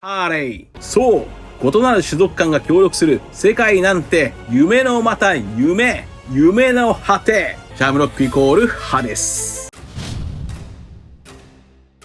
ハーレー。そう。異なる種族間が協力する世界なんて夢のまた夢。夢の果て。シャムロックイコールハです。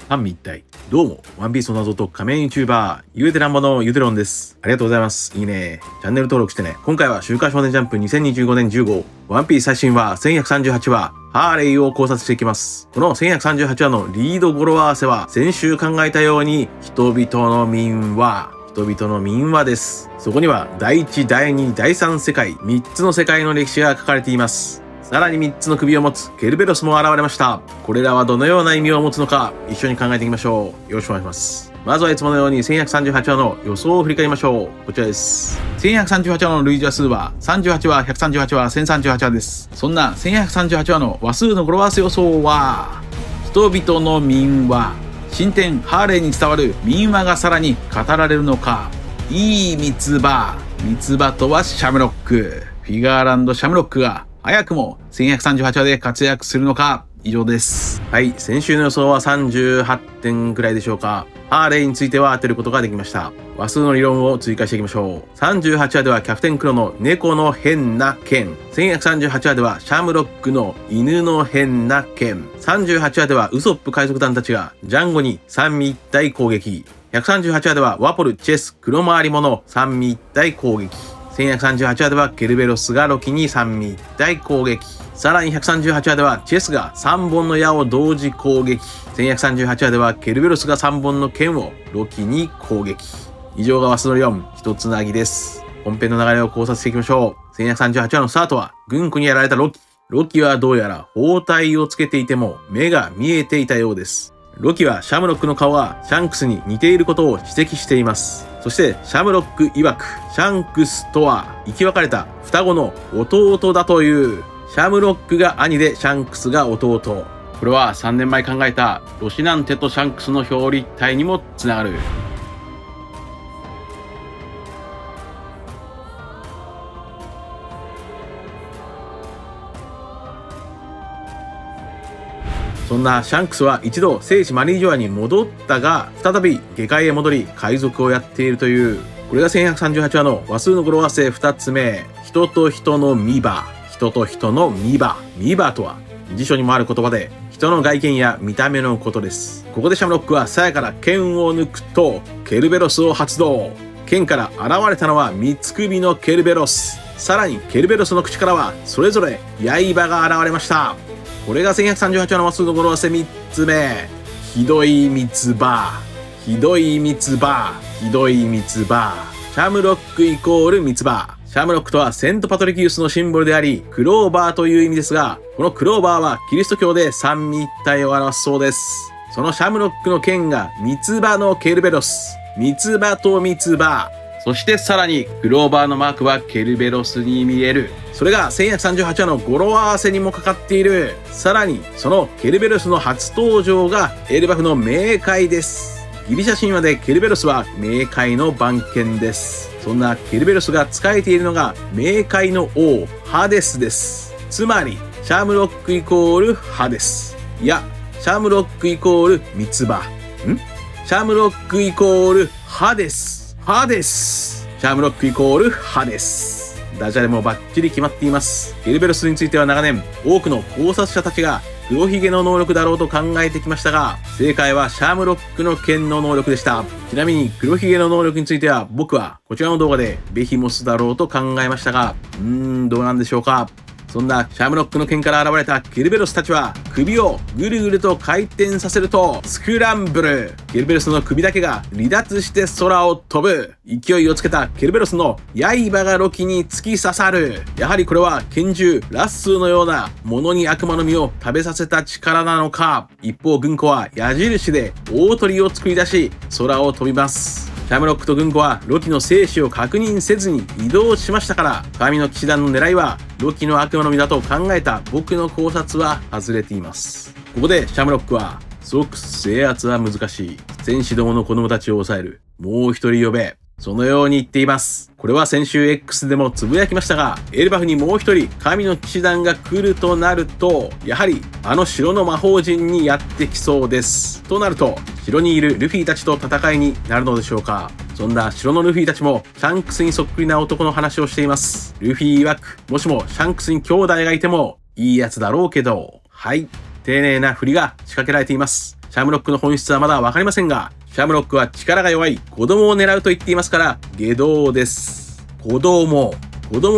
三位一体。どうも、ワンピースの謎と仮面 YouTuber、ゆうてなんぼのゆてろんです。ありがとうございます。いいね。チャンネル登録してね。今回は週刊少年ジャンプ2025年10号、ワンピース最新話1138話、ハーレイを考察していきます。この1138話のリード語呂合わせは、先週考えたように、人々の民話です。そこには、第1、第2、第3世界、3つの世界の歴史が書かれています。さらに3つの首を持つケルベロスも現れました。これらはどのような意味を持つのか、一緒に考えていきましょう。よろしくお願いします。まずはいつものように1138話の予想を振り返りましょう。こちらです。1138話の類似話数は、38話、138話、1038話です。そんな1138話の話数の語呂合わせ予想は、人々の民話。新典ハーレーに伝わる民話がさらに語られるのか。いい三つ葉。三つ葉とはシャムロック。フィガーランドシャムロックが早くも1138話で活躍するのか。以上です。はい、先週の予想は38点くらいでしょうか。ハーレーについては当てることができました。話数の理論を追加していきましょう。38話ではキャプテンクロの猫の変な剣。1138話ではシャムロックの犬の変な剣。38話ではウソップ海賊団たちがジャンゴに三位一体攻撃。138話ではワポル、チェス、黒回り者三位一体攻撃。1138話ではケルベロスがロキに三位一体攻撃。さらに138話ではチェスが3本の矢を同時攻撃。1138話ではケルベロスが3本の剣をロキに攻撃。以上が話数の4、一つなぎです。本編の流れを考察していきましょう。1138話のスタートは軍区にやられたロキ。ロキはどうやら包帯をつけていても目が見えていたようです。ロキはシャムロックの顔がシャンクスに似ていることを指摘しています。そしてシャムロック曰くシャンクスとは生き別れた双子の弟だという。シャムロックが兄でシャンクスが弟。これは3年前考えたロシナンテとシャンクスの表裏一体にもつながる。そんなシャンクスは一度聖地マリージョアに戻ったが、再び下界へ戻り海賊をやっているという。これが1138話の話数の語呂合わせ2つ目。人と人のミバ。人と人のミバ。ミバとは辞書にもある言葉で、人の外見や見た目のことです。ここでシャムロックは鞘から剣を抜くと、ケルベロスを発動。剣から現れたのは三つ首のケルベロス。さらにケルベロスの口からはそれぞれ刃が現れました。これが1138話の話数の語呂合わせ3つ目。ひどい三つ葉。ひどい三つ葉。ひどい三つ葉。シャムロックイコール三つ葉。シャムロックとはセントパトリキウスのシンボルであり、クローバーという意味ですが、このクローバーはキリスト教で三位一体を表すそうです。そのシャムロックの剣が三つ葉のケルベロス。三つ葉と三つ葉。そしてさらにクローバーのマークはケルベロスに見える。それが1138話の語呂合わせにもかかっている。さらにそのケルベロスの初登場がエルバフの冥界です。ギリシャ神話でケルベロスは冥界の番犬です。そんなケルベロスが仕えているのが冥界の王ハデスです。つまりシャムロックイコールハデス。いや、シャムロックイコール三つ葉。シャムロックイコールハデス。ハデス。シャムロックイコールハデス。ダジャレもバッチリ決まっています。ケルベロスについては長年多くの考察者たちが黒ひげの能力だろうと考えてきましたが、正解はシャムロックの剣の能力でした。ちなみに黒ひげの能力については僕はこちらの動画でベヒモスだろうと考えましたが、どうなんでしょうか。そんなシャムロックの剣から現れたケルベロスたちは首をぐるぐると回転させるとスクランブル。ケルベロスの首だけが離脱して空を飛ぶ。勢いをつけたケルベロスの刃がロキに突き刺さる。やはりこれは拳銃ラッスーのようなものに悪魔の実を食べさせた力なのか。一方軍子は矢印で大鳥を作り出し空を飛びます。シャムロックと軍子はロキの生死を確認せずに移動しましたから、神の騎士団の狙いはロキの悪魔の実だと考えた僕の考察は外れています。ここでシャムロックは、ソックス制圧は難しい。戦士どもの子供たちを抑える。もう一人呼べ。そのように言っています。これは先週 X でもつぶやきましたが、エルバフにもう一人神の騎士団が来るとなると、やはりあの城の魔法陣にやってきそうです。となると、城にいるルフィたちと戦いになるのでしょうか。そんな城のルフィたちもシャンクスにそっくりな男の話をしています。ルフィ曰く、もしもシャンクスに兄弟がいてもいいやつだろうけど、はい、丁寧な振りが仕掛けられています。シャムロックの本質はまだわかりませんが、シャムロックは力が弱い子供を狙うと言っていますから、下道です。子供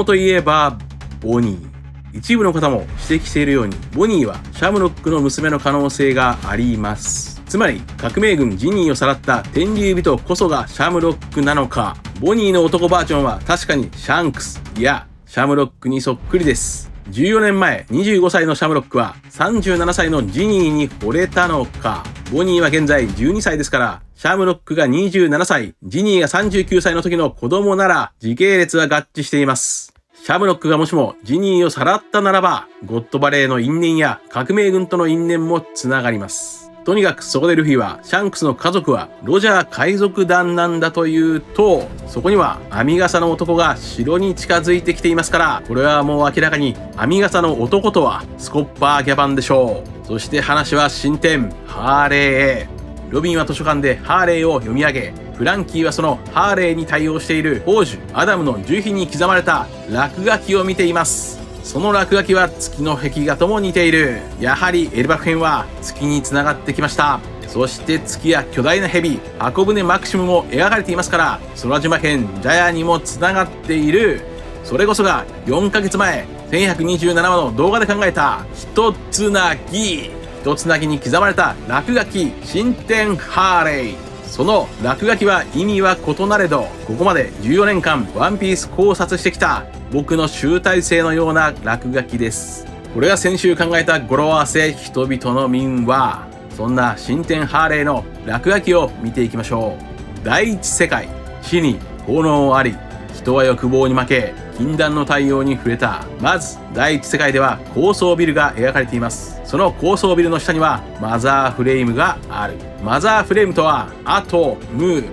といえば、ボニー。一部の方も指摘しているように、ボニーはシャムロックの娘の可能性があります。つまり、革命軍ジニーをさらった天竜人こそがシャムロックなのか。ボニーの男バージョンは確かにシャンクス、いや、シャムロックにそっくりです。14年前、25歳のシャムロックは37歳のジニーに惚れたのか。ボニーは現在12歳ですから、シャムロックが27歳、ジニーが39歳の時の子供なら時系列は合致しています。シャムロックがもしもジニーをさらったならば、ゴッドバレーの因縁や革命軍との因縁もつながります。とにかくそこでルフィは、シャンクスの家族はロジャー海賊団なんだというと、そこには編み笠の男が城に近づいてきていますから、これはもう明らかに編み笠の男とはスコッパーギャバンでしょう。そして話は進展、ハーレーへ。ロビンは図書館でハーレーを読み上げ、フランキーはそのハーレーに対応している王子アダムの樹皮に刻まれた落書きを見ています。その落書きは月の壁画とも似ている。やはりエルバフ編は月に繋がってきました。そして月や巨大な蛇、箱舟マクシムも描かれていますから、空島編ジャヤにも繋がっている。それこそが4ヶ月前、1127話の動画で考えた一つなぎ。一つなぎに刻まれた落書き、進展ハーレー。その落書きは意味は異なれど、ここまで14年間ワンピース考察してきた僕の集大成のような落書きです。これが先週考えた語呂合わせ人々の民話。そんな進展ハーレーの落書きを見ていきましょう。第一世界、地に炎あり、人は欲望に負け、禁断の太陽に触れた。まず、第一世界では高層ビルが描かれています。その高層ビルの下にはマザーフレームがある。マザーフレームとは、アトム。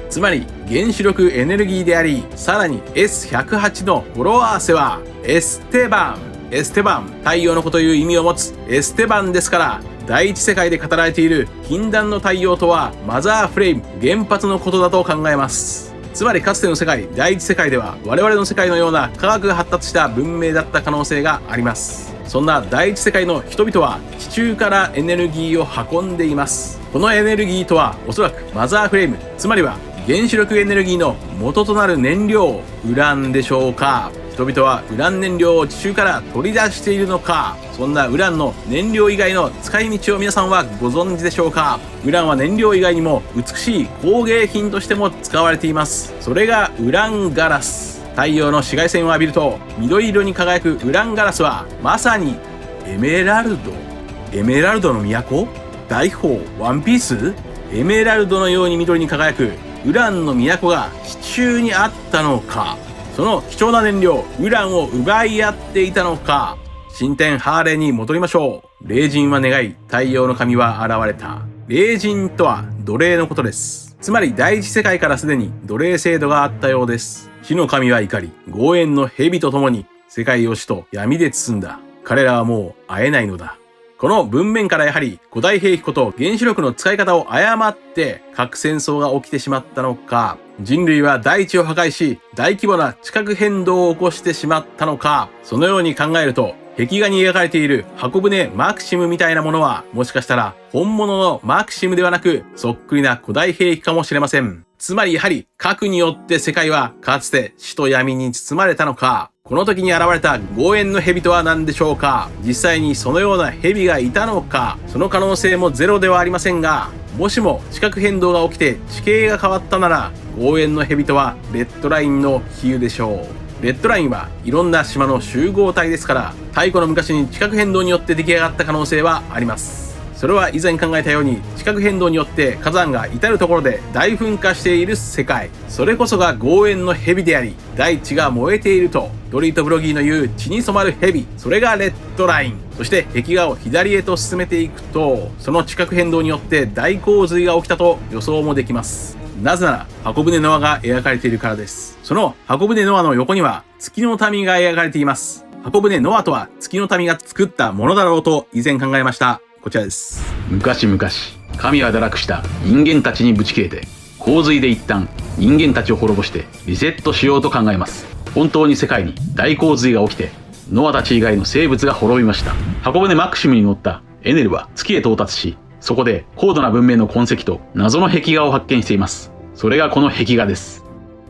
つまり、原子力エネルギーであり、さらに S108 の語呂合わせは、エステバン。太陽の子という意味を持つエステバンですから、第一世界で語られている禁断の太陽とは、マザーフレーム、原発のことだと考えます。つまりかつての世界、第一世界では我々の世界のような科学が発達した文明だった可能性があります。そんな第一世界の人々は地中からエネルギーを運んでいます。このエネルギーとはおそらくマザーフレーム、つまりは原子力エネルギーの元となる燃料、ウランでしょうか。人々はウラン燃料を地中から取り出しているのか。そんなウランの燃料以外の使い道を皆さんはご存知でしょうか。ウランは燃料以外にも美しい工芸品としても使われています。それがウランガラス。太陽の紫外線を浴びると緑色に輝くウランガラスはまさにエメラルドの都、大砲、ワンピース。エメラルドのように緑に輝くウランの都が地中にあったのか。その貴重な燃料、ウランを奪い合っていたのか。進展ハーレーに戻りましょう。霊人は願い、太陽の神は現れた。霊人とは奴隷のことです。つまり第一世界からすでに奴隷制度があったようです。死の神は怒り、豪縁の蛇と共に世界を死と闇で包んだ。彼らはもう会えないのだ。この文面からやはり古代兵器こと原子力の使い方を誤って核戦争が起きてしまったのか。人類は大地を破壊し大規模な地殻変動を起こしてしまったのか。そのように考えると壁画に描かれている箱舟マクシムみたいなものはもしかしたら本物のマクシムではなくそっくりな古代兵器かもしれません。つまりやはり核によって世界はかつて死と闇に包まれたのか。この時に現れた豪縁の蛇とは何でしょうか。実際にそのような蛇がいたのか。その可能性もゼロではありませんが、もしも地殻変動が起きて地形が変わったなら豪縁の蛇とはレッドラインの比喩でしょう。レッドラインはいろんな島の集合体ですから、太古の昔に地殻変動によって出来上がった可能性はあります。それは以前考えたように地殻変動によって火山が至るところで大噴火している世界。それこそが豪縁の蛇であり、大地が燃えているとドリーとブロギーの言う血に染まる蛇。それがレッドライン。そして壁画を左へと進めていくと、その地殻変動によって大洪水が起きたと予想もできます。なぜなら、箱舟ノアが描かれているからです。その箱舟ノアの横には、月の民が描かれています。箱舟ノアとは月の民が作ったものだろうと以前考えました。こちらです。昔々、神は堕落した人間たちにぶち切れて、洪水で一旦人間たちを滅ぼしてリセットしようと考えます。本当に世界に大洪水が起きて、ノアたち以外の生物が滅びました。箱舟マクシムに乗ったエネルは月へ到達し、そこで高度な文明の痕跡と謎の壁画を発見しています。それがこの壁画です。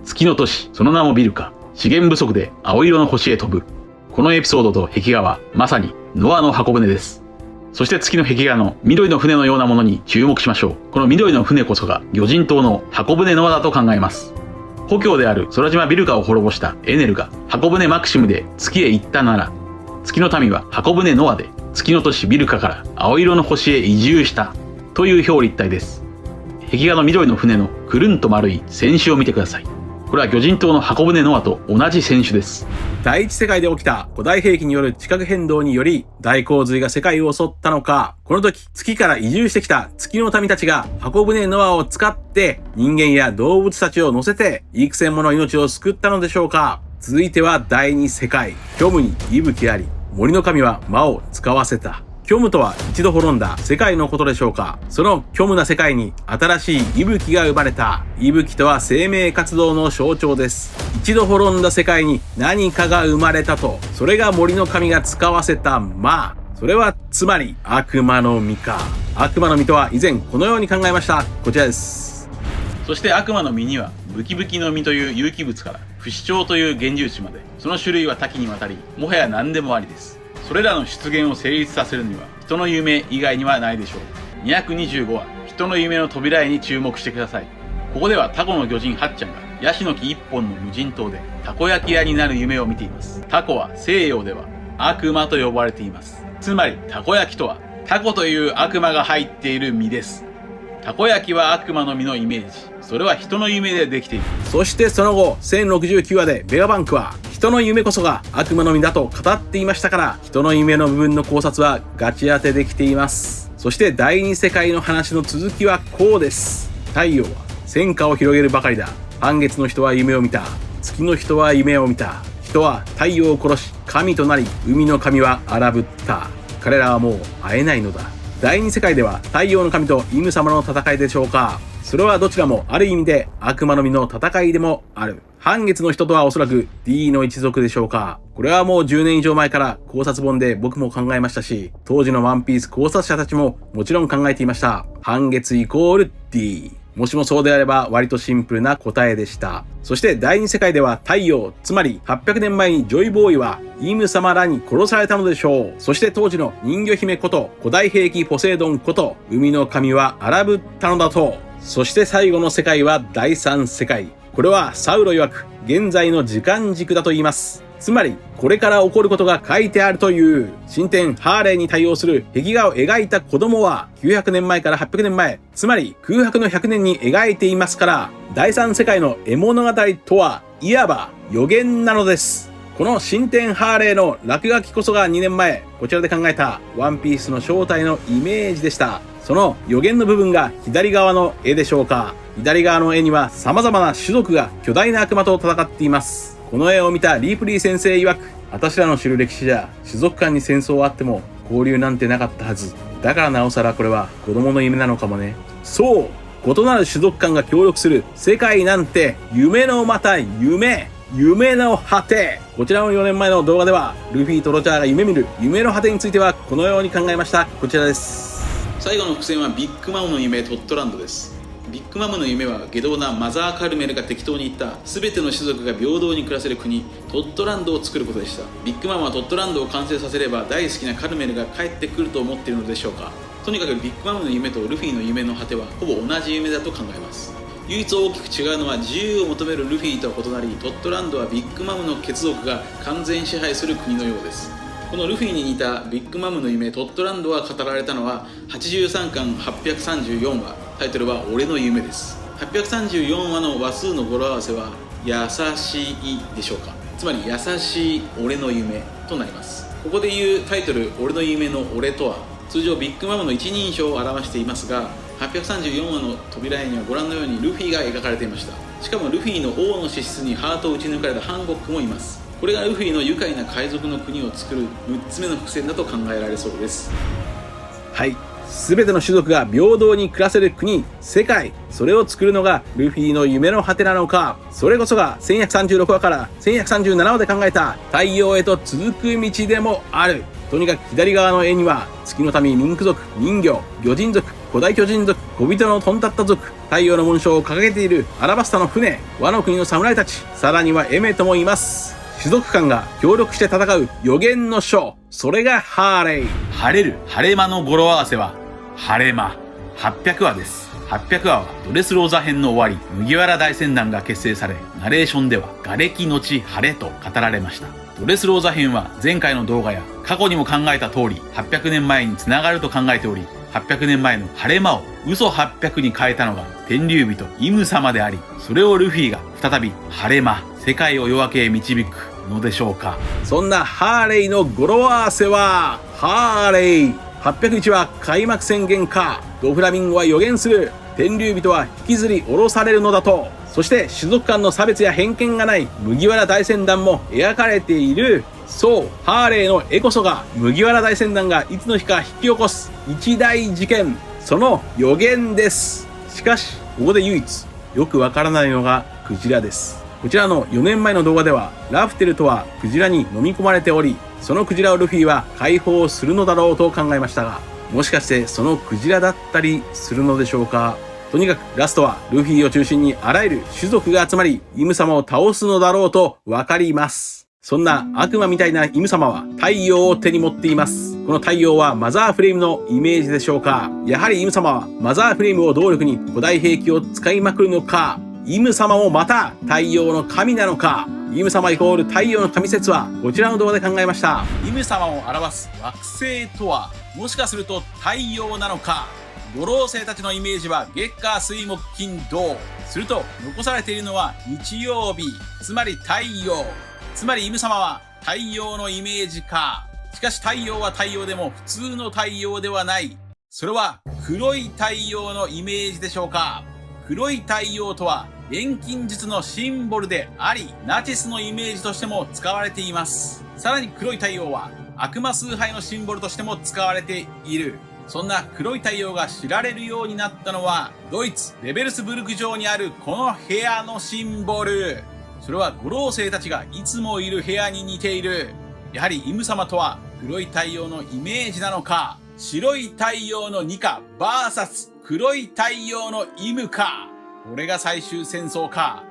月の都市、その名もビルカ。資源不足で青色の星へ飛ぶ。このエピソードと壁画はまさにノアの箱舟です。そして月の壁画の緑の船のようなものに注目しましょう。この緑の船こそが魚人島の箱舟ノアだと考えます。故郷である空島ビルカを滅ぼしたエネルが箱舟マクシムで月へ行ったなら、月の民は箱舟ノアで月の都市ビルカから青色の星へ移住したという表裏一体です。壁画の緑の船のくるんと丸い船首を見てください。これは魚人島の箱舟ノアと同じ船首です。第一世界で起きた古代兵器による地殻変動により大洪水が世界を襲ったのか、この時月から移住してきた月の民たちが箱舟ノアを使って人間や動物たちを乗せて幾千もの命を救ったのでしょうか。続いては第二世界。虚無に息吹あり、森の神は魔を使わせた。虚無とは一度滅んだ世界のことでしょうか。その虚無な世界に新しい息吹が生まれた。息吹とは生命活動の象徴です。一度滅んだ世界に何かが生まれたと。それが森の神が使わせた魔。それはつまり悪魔の実か。悪魔の実とは以前このように考えました。こちらです。そして悪魔の実にはブキブキの実という有機物から不死鳥という原粒子まで、その種類は多岐にわたり、もはや何でもありです。それらの出現を成立させるには人の夢以外にはないでしょう。225は人の夢の扉絵に注目してください。ここではタコの魚人ハッちゃんがヤシの木一本の無人島でたこ焼き屋になる夢を見ています。タコは西洋では悪魔と呼ばれています。つまりたこ焼きとはタコという悪魔が入っている実です。たこ焼きは悪魔の実のイメージ。それは人の夢でできている。そしてその後1069話でベガバンクは人の夢こそが悪魔の実だと語っていましたから、人の夢の部分の考察はガチ当てできています。そして第二世界の話の続きはこうです。太陽は戦火を広げるばかりだ。半月の人は夢を見た。月の人は夢を見た。人は太陽を殺し神となり、海の神は荒ぶった。彼らはもう会えないのだ。第二世界では太陽の神とイム様の戦いでしょうか。それはどちらもある意味で悪魔の実の戦いでもある。半月の人とはおそらく D の一族でしょうか。これはもう10年以上前から考察本で僕も考えましたし、当時のワンピース考察者たちももちろん考えていました。半月イコール D。もしもそうであれば割とシンプルな答えでした。そして第二世界では太陽、つまり800年前にジョイボーイはイム様らに殺されたのでしょう。そして当時の人魚姫こと古代兵器ポセイドンこと海の神は荒ぶったのだと。そして最後の世界は第三世界。これはサウロ曰く現在の時間軸だと言います。つまりこれから起こることが書いてあるという新天ハーレーに対応する壁画を描いた子供は900年前から800年前、つまり空白の100年に描いていますから、第三世界の絵物語とはいわば予言なのです。この新天ハーレーの落書きこそが2年前こちらで考えたワンピースの正体のイメージでした。その予言の部分が左側の絵でしょうか。左側の絵には様々な種族が巨大な悪魔と戦っています。この絵を見たリープリー先生曰く、私らの知る歴史じゃ種族間に戦争あっても交流なんてなかったはず。だからなおさらこれは子供の夢なのかもね。そう、異なる種族間が協力する世界なんて夢のまた夢の果て。こちらの4年前の動画ではルフィとロジャーが夢見る夢の果てについてはこのように考えました。こちらです。最後の伏線はビッグマムの夢トットランドです。ビッグマムの夢は下道なマザーカルメルが適当に言った全ての種族が平等に暮らせる国トットランドを作ることでした。ビッグマムはトットランドを完成させれば大好きなカルメルが帰ってくると思っているのでしょうか。とにかくビッグマムの夢とルフィの夢の果てはほぼ同じ夢だと考えます。唯一大きく違うのは自由を求めるルフィとは異なり、トットランドはビッグマムの血族が完全支配する国のようです。このルフィに似たビッグマムの夢トットランドは語られたのは83巻834話、タイトルは俺の夢です。834話の話数の語呂合わせは優しいでしょうか。つまり優しい俺の夢となります。ここで言うタイトル俺の夢の俺とは通常ビッグマムの一人称を表していますが、834話の扉絵にはご覧のようにルフィが描かれていました。しかもルフィの王の資質にハートを撃ち抜かれたハンコックもいます。これがルフィの愉快な海賊の国を作る6つ目の伏線だと考えられそうです。はい、全ての種族が平等に暮らせる国、世界、それを作るのがルフィの夢の果てなのか。それこそが1136話から1137話で考えた太陽へと続く道でもある。とにかく左側の絵には月の民、ミンク族、人魚、魚人族、古代巨人族、小人のトンタッタ族、太陽の紋章を掲げているアラバスタの船、ワノ国の侍たち、さらにはエメトもいます。種族間が協力して戦う予言の書、それがハーレイ。晴れる晴れ間の語呂合わせは晴れ間。800話です。800話はドレスローザ編の終わり、麦わら大船団が結成され、ナレーションでは瓦礫のち晴れと語られました。ドレスローザ編は前回の動画や過去にも考えた通り800年前に繋がると考えており、800年前の晴れ間を嘘800に変えたのが天竜人イム様であり、それをルフィが再び晴れ間、世界を夜明けへ導くのでしょうか。そんなハーレイの語呂合わせはハーレイ。801は開幕宣言か。ドフラミンゴは予言する。天竜人は引きずり下ろされるのだと。そして種族間の差別や偏見がない麦わら大船団も描かれている。そう、ハーレイの絵こそが麦わら大船団がいつの日か引き起こす一大事件、その予言です。しかしここで唯一よくわからないのがクジラです。こちらの4年前の動画ではラフテルとはクジラに飲み込まれており、そのクジラをルフィは解放するのだろうと考えましたが、もしかしてそのクジラだったりするのでしょうか。とにかくラストはルフィを中心にあらゆる種族が集まりイム様を倒すのだろうとわかります。そんな悪魔みたいなイム様は太陽を手に持っています。この太陽はマザーフレームのイメージでしょうか。やはりイム様はマザーフレームを動力に古代兵器を使いまくるのか、イム様もまた太陽の神なのか。イム様イコール太陽の神説はこちらの動画で考えました。イム様を表す惑星とはもしかすると太陽なのか。五老星たちのイメージは月火水木金土。すると残されているのは日曜日、つまり太陽。つまりイム様は太陽のイメージか。しかし太陽は太陽でも普通の太陽ではない。それは黒い太陽のイメージでしょうか。黒い太陽とは錬金術のシンボルであり、ナチスのイメージとしても使われています。さらに黒い太陽は悪魔崇拝のシンボルとしても使われている。そんな黒い太陽が知られるようになったのはドイツレベルスブルク城にあるこの部屋のシンボル。それは五老星たちがいつもいる部屋に似ている。やはりイム様とは黒い太陽のイメージなのか、白い太陽のニカ VS 黒い太陽のイムか。これが最終戦争か。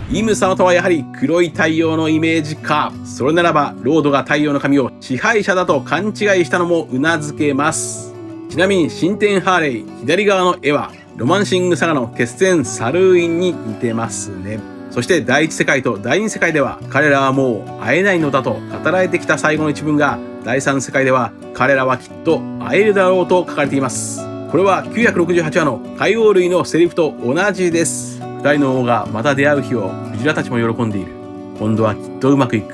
イム様とはやはり黒い太陽のイメージか。それならばロードが太陽の神を支配者だと勘違いしたのも頷けます。ちなみに新天ハーレイ左側の絵はロマンシングサガの決戦サルーインに似てますね。そして第一世界と第二世界では彼らはもう会えないのだと語られてきた最後の一文が、第三世界では彼らはきっと会えるだろうと書かれています。これは968話の海王類のセリフと同じです。二人の王がまた出会う日をクジラたちも喜んでいる。今度はきっとうまくいく。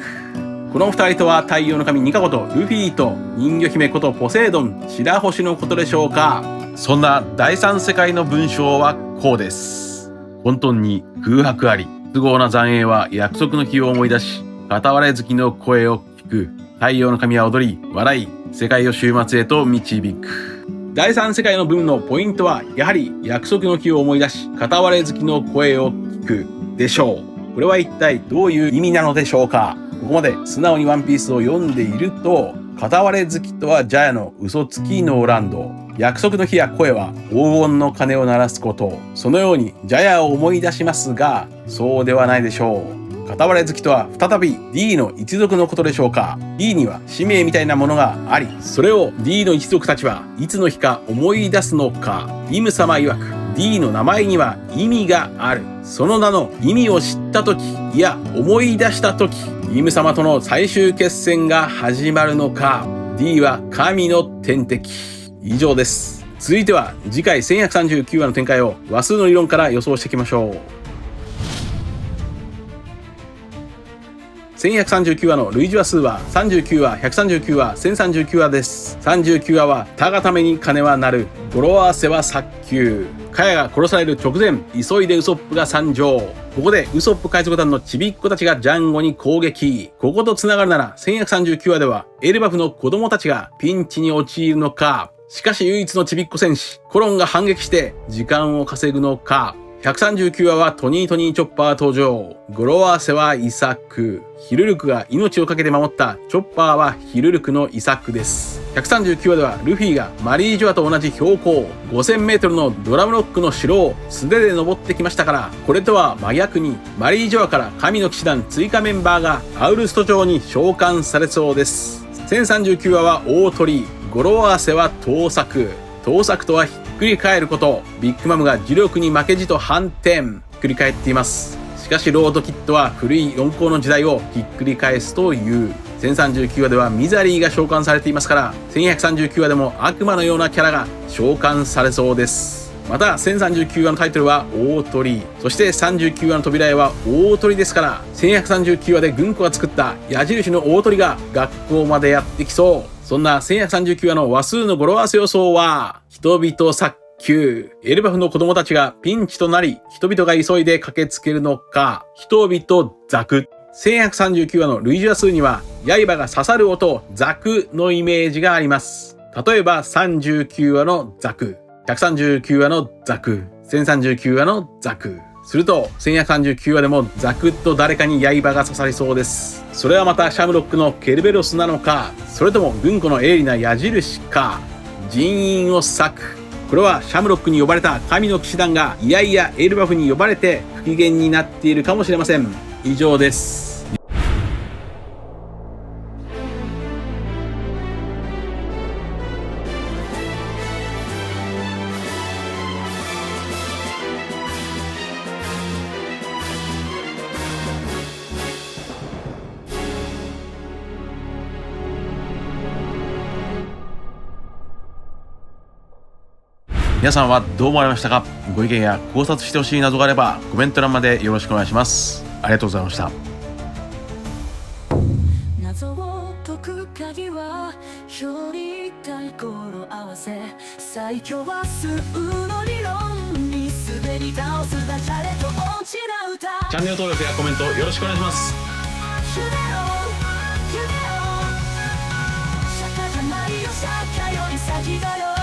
この二人とは太陽の神ニカことルフィと人魚姫ことポセイドン白星のことでしょうか。そんな第三世界の文章はこうです。混沌に空白あり、不都合な残影は約束の日を思い出し、片割れ月の声を聞く。太陽の神は踊り笑い、世界を終末へと導く。第三世界の文のポイントはやはり約束の日を思い出し、片割れ月の声を聞くでしょう。これは一体どういう意味なのでしょうか。ここまで素直にワンピースを読んでいると、片割れ月とはジャヤの嘘つきノーランド、約束の日や声は黄金の鐘を鳴らすこと、そのようにジャヤを思い出しますが、そうではないでしょう。片割れ月とは再び D の一族のことでしょうか。 D には使命みたいなものがあり、それを D の一族たちはいつの日か思い出すのか。イム様曰く D の名前には意味がある。その名の意味を知った時、いや思い出した時、イム様との最終決戦が始まるのか。 D は神の天敵。以上です。続いては次回1139話の展開を話数の理論から予想していきましょう。1139話の類似話数は39話、139話、1039話です。39話はたがために金は鳴る、語呂合わせは早急。カヤが殺される直前、急いでウソップが参上。ここでウソップ海賊団のちびっ子たちがジャンゴに攻撃。ここと繋がるなら1139話ではエルバフの子供たちがピンチに陥るのか。しかし唯一のちびっ子戦士コロンが反撃して時間を稼ぐのか。139話はトニートニーチョッパー登場。語呂合わせはイサク。ヒルルクが命を懸けて守ったチョッパーはヒルルクのイサクです。139話ではルフィがマリージョアと同じ標高 5000m のドラムロックの城を素手で登ってきましたから、これとは真逆にマリージョアから神の騎士団追加メンバーがアウルスト城に召喚されそうです。1039話は大鳥。語呂合わせは盗作。盗作とはひっくり返ること。ビッグマムが呪力に負けじと反転。繰り返っています。しかしロードキッドは古い四皇の時代をひっくり返すという。1039話ではミザリーが召喚されていますから、1139話でも悪魔のようなキャラが召喚されそうです。また1039話のタイトルは大鳥。そして39話の扉絵は大鳥ですから、1139話で軍子が作った矢印の大鳥が学校までやってきそう。そんな1139話の話数の語呂合わせ予想は、人々早急。エルバフの子供たちがピンチとなり、人々が急いで駆けつけるのか、人々ザク。1139話の類似話数には、刃が刺さる音、ザクのイメージがあります。例えば39話のザク、139話のザク、1039話のザク。すると1139話でもザクッと誰かに刃が刺さりそうです。それはまたシャムロックのケルベロスなのか、それとも軍子の鋭利な矢印か。人員を割く。これはシャムロックに呼ばれた神の騎士団がいやいやエルバフに呼ばれて不機嫌になっているかもしれません。以上です。皆さんはどう思われましたか？ご意見や考察してほしい謎があればコメント欄までよろしくお願いします。ありがとうございました。謎を解く鍵は表裏対語呂合わせ、最強は数の理論に滑り倒すダジャレと落ちな歌。チャンネル登録やコメントよろしくお願いします。夢を釈迦じゃないよ、釈迦より先だよ。